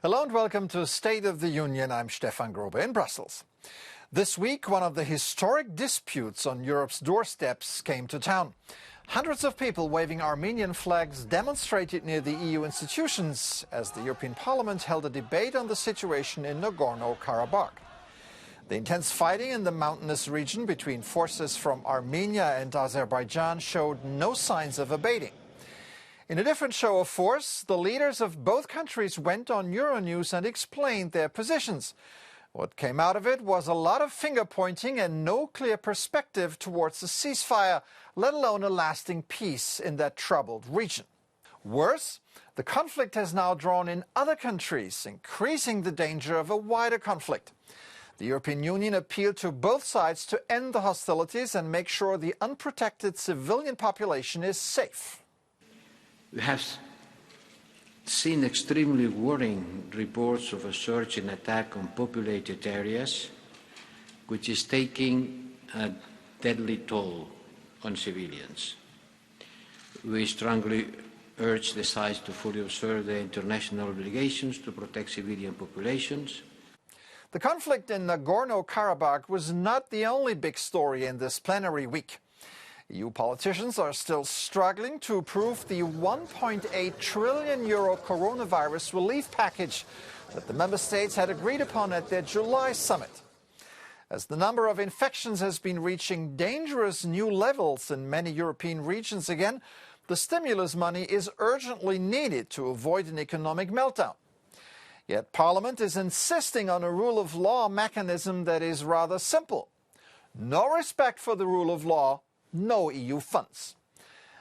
Hello and welcome to State of the Union. I'm Stefan Grobe in Brussels. This week, one of the historic disputes on Europe's doorsteps came to town. Hundreds of people waving Armenian flags demonstrated near the EU institutions as the European Parliament held a debate on the situation in Nagorno-Karabakh. The intense fighting in the mountainous region between forces from Armenia and Azerbaijan showed no signs of abating. In a different show of force, the leaders of both countries went on Euronews and explained their positions. What came out of it was a lot of finger-pointing and no clear perspective towards a ceasefire, let alone a lasting peace in that troubled region. Worse, the conflict has now drawn in other countries, increasing the danger of a wider conflict. The European Union appealed to both sides to end the hostilities and make sure the unprotected civilian population is safe. We have seen extremely worrying reports of a surge in attack on populated areas, which is taking a deadly toll on civilians. We strongly urge the sides to fully observe their international obligations to protect civilian populations. The conflict in Nagorno-Karabakh was not the only big story in this plenary week. EU politicians are still struggling to approve the €1.8 trillion coronavirus relief package that the member states had agreed upon at their July summit. As the number of infections has been reaching dangerous new levels in many European regions again, the stimulus money is urgently needed to avoid an economic meltdown. Yet Parliament is insisting on a rule of law mechanism that is rather simple. No respect for the rule of law, no EU funds.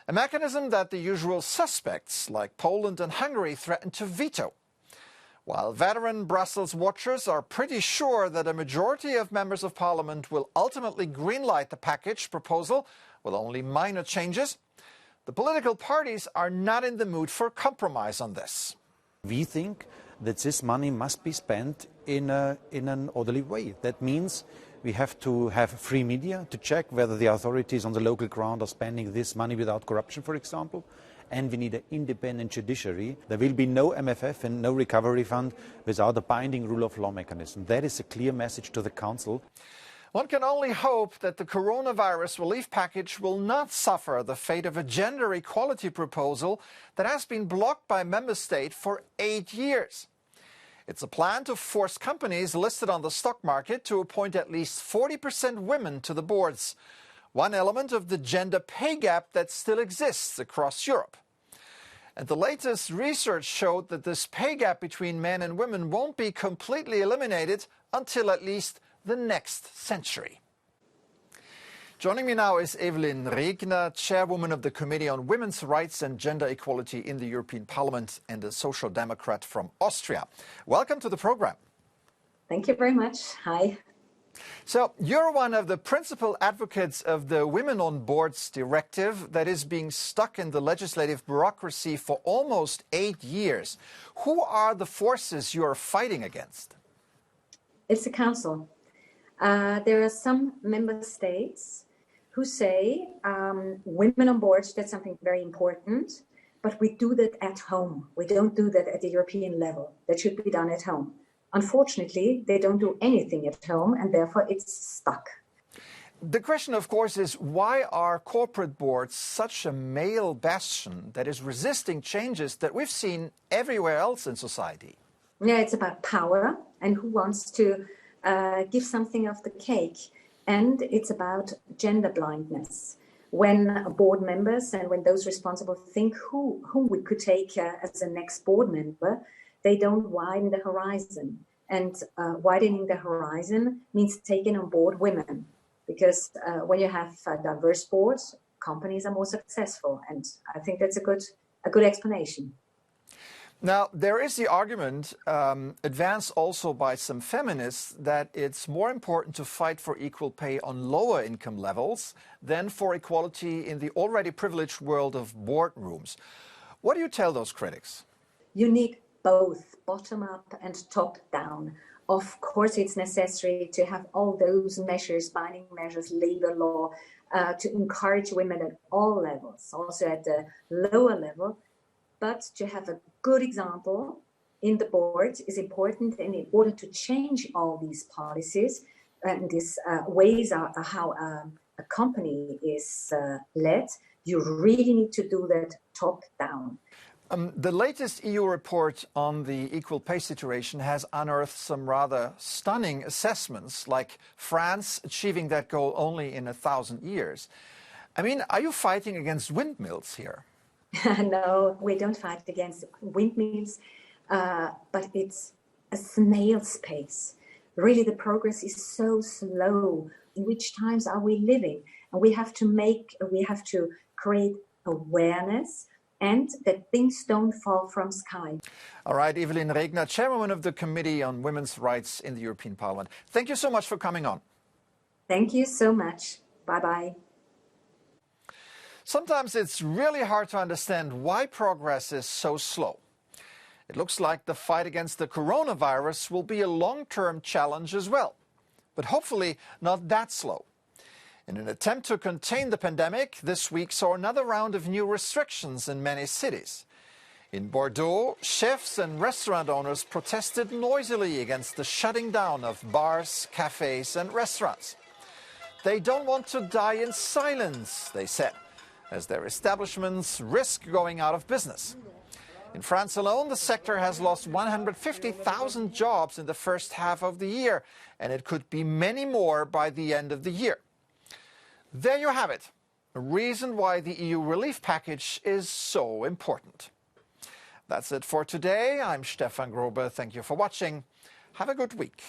A mechanism that the usual suspects, like Poland and Hungary, threaten to veto. While veteran Brussels watchers are pretty sure that a majority of members of Parliament will ultimately greenlight the package proposal with only minor changes, the political parties are not in the mood for compromise on this. We think that this money must be spent in an orderly way. That means we have to have free media to check whether the authorities on the local ground are spending this money without corruption, for example. And we need an independent judiciary. There will be no MFF and no recovery fund without a binding rule of law mechanism. That is a clear message to the Council. One can only hope that the coronavirus relief package will not suffer the fate of a gender equality proposal that has been blocked by member states for 8 years. It's a plan to force companies listed on the stock market to appoint at least 40% women to the boards, one element of the gender pay gap that still exists across Europe. And the latest research showed that this pay gap between men and women won't be completely eliminated until at least the next century. Joining me now is Evelyn Regner, chairwoman of the Committee on Women's Rights and Gender Equality in the European Parliament and a Social Democrat from Austria. Welcome to the program. Thank you very much. Hi. So you're one of the principal advocates of the Women on Boards directive that is being stuck in the legislative bureaucracy for almost 8 years. Who are the forces you are fighting against? It's the Council. There are some member states who say women on boards, that's something very important, but we do that at home. We don't do that at the European level. That should be done at home. Unfortunately, they don't do anything at home and therefore it's stuck. The question, of course, is why are corporate boards such a male bastion that is resisting changes that we've seen everywhere else in society? Yeah, it's about power and who wants to give something of the cake. And it's about gender blindness. When board members and when those responsible think who we could take as a next board member, they don't widen the horizon. And widening the horizon means taking on board women. Because when you have diverse boards, companies are more successful. And I think that's a good explanation. Now, there is the argument, advanced also by some feminists, that it's more important to fight for equal pay on lower income levels than for equality in the already privileged world of boardrooms. What do you tell those critics? You need both bottom up and top down. Of course, it's necessary to have all those measures, binding measures, labor law, to encourage women at all levels, also at the lower level. But to have a good example in the board is important, and in order to change all these policies and these ways of how a company is led, you really need to do that top down. The latest EU report on the equal pay situation has unearthed some rather stunning assessments, like France achieving that goal only in 1,000 years. I mean, are you fighting against windmills here? No, we don't fight against windmills, but it's a snail's pace. Really, the progress is so slow. In which times are we living? And we have to create awareness, and that things don't fall from sky. All right, Evelyn Regner, Chairwoman of the Committee on Women's Rights in the European Parliament. Thank you so much for coming on. Thank you so much. Bye-bye. Sometimes it's really hard to understand why progress is so slow. It looks like the fight against the coronavirus will be a long-term challenge as well, but hopefully not that slow. In an attempt to contain the pandemic, this week saw another round of new restrictions in many cities. In Bordeaux, chefs and restaurant owners protested noisily against the shutting down of bars, cafes and restaurants. They don't want to die in silence, they said, as their establishments risk going out of business. In France alone, the sector has lost 150,000 jobs in the first half of the year, and it could be many more by the end of the year. There you have it, a reason why the EU relief package is so important. That's it for today. I'm Stefan Grobe. Thank you for watching. Have a good week.